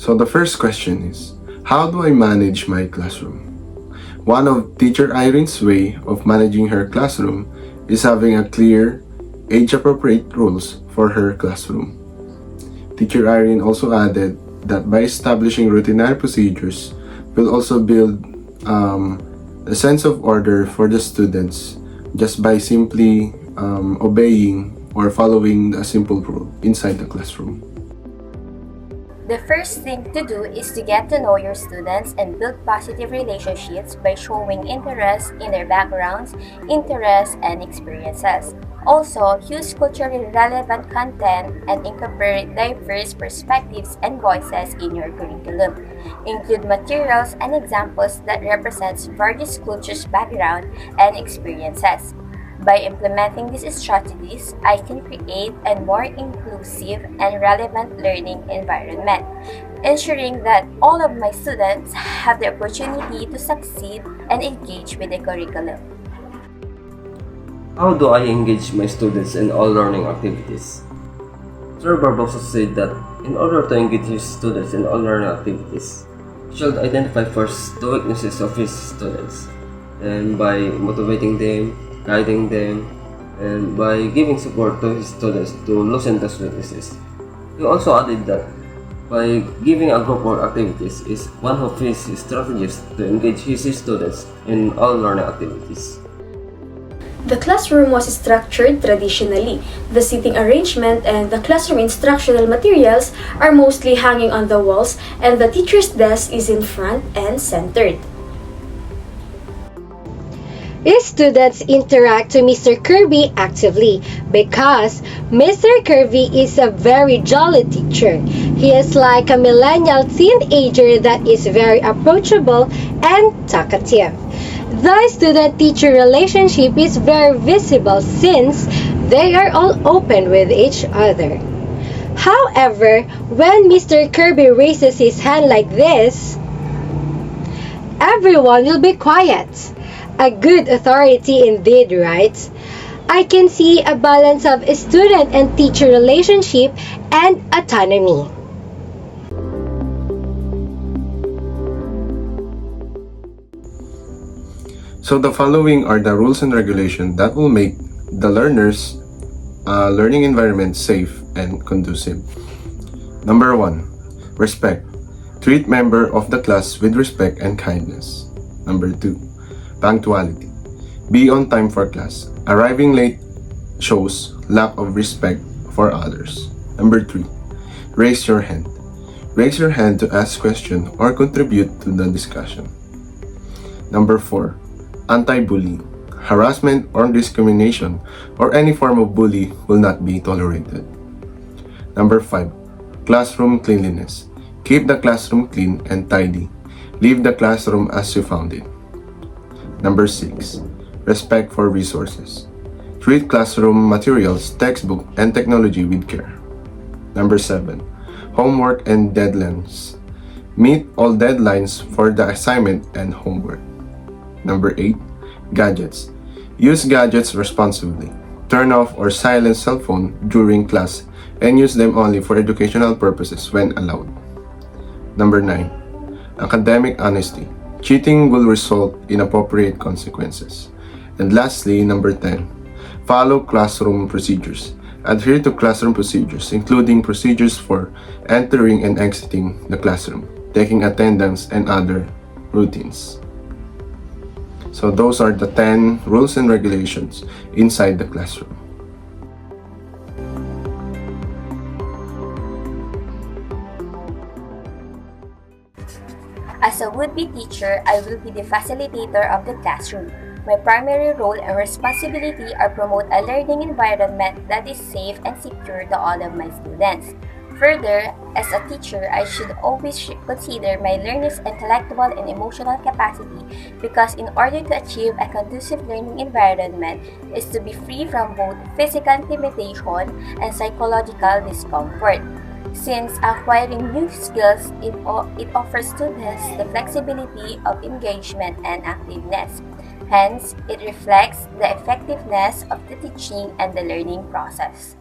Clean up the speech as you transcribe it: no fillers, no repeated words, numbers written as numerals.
So the first question is, how do I manage my classroom? One of Teacher Irene's way of managing her classroom is having a clear, age-appropriate rules for her classroom. Teacher Irene also added that by establishing routinary procedures will also build a sense of order for the students just by simply obeying or following a simple rule inside the classroom. The first thing to do is to get to know your students and build positive relationships by showing interest in their backgrounds, interests, and experiences. Also, use culturally relevant content and incorporate diverse perspectives and voices in your curriculum. Include materials and examples that represents various cultures' background and experiences. By implementing these strategies, I can create a more inclusive and relevant learning environment, ensuring that all of my students have the opportunity to succeed and engage with the curriculum. How do I engage my students in all learning activities? Sir Barbosa said that in order to engage his students in all learning activities, he should identify first the weaknesses of his students, and by motivating them, guiding them, and by giving support to his students to loosen those weaknesses. He also added that by giving a group work activities is one of his strategies to engage his students in all learning activities. The classroom was structured traditionally. The seating arrangement and the classroom instructional materials are mostly hanging on the walls, and the teacher's desk is in front and centered. Students interact to Mr. Kirby actively because Mr. Kirby is a very jolly teacher. He is like a millennial teenager that is very approachable and talkative. The student-teacher relationship is very visible since they are all open with each other. However, when Mr. Kirby raises his hand like this, everyone will be quiet. A good authority indeed, right? I can see a balance of student and teacher relationship and autonomy. So the following are the rules and regulations that will make the learners' learning environment safe and conducive. Number 1. Respect. Treat member of the class with respect and kindness. Number 2. Punctuality. Be on time for class. Arriving late shows lack of respect for others. Number 3. Raise your hand. Raise your hand to ask question or contribute to the discussion. Number 4. Anti-bullying. Harassment or discrimination or any form of bully will not be tolerated. Number 5. Classroom cleanliness. Keep the classroom clean and tidy. Leave the classroom as you found it. Number 6. Respect for resources. Treat classroom materials, textbook, and technology with care. Number 7. Homework and deadlines. Meet all deadlines for the assignment and homework. Number 8. Gadgets. Use gadgets responsibly. Turn off or silence cell phone during class and use them only for educational purposes when allowed. Number 9. Academic honesty. Cheating will result in appropriate consequences. And lastly, number 10. Follow classroom procedures. Adhere to classroom procedures, including procedures for entering and exiting the classroom, taking attendance, and other routines. So those are the 10 rules and regulations inside the classroom. As a would-be teacher, I will be the facilitator of the classroom. My primary role and responsibility are promote a learning environment that is safe and secure to all of my students. Further, as a teacher, I should always consider my learners' intellectual and emotional capacity because in order to achieve a conducive learning environment is to be free from both physical intimidation and psychological discomfort. Since acquiring new skills, it offers students the flexibility of engagement and activeness. Hence, it reflects the effectiveness of the teaching and the learning process.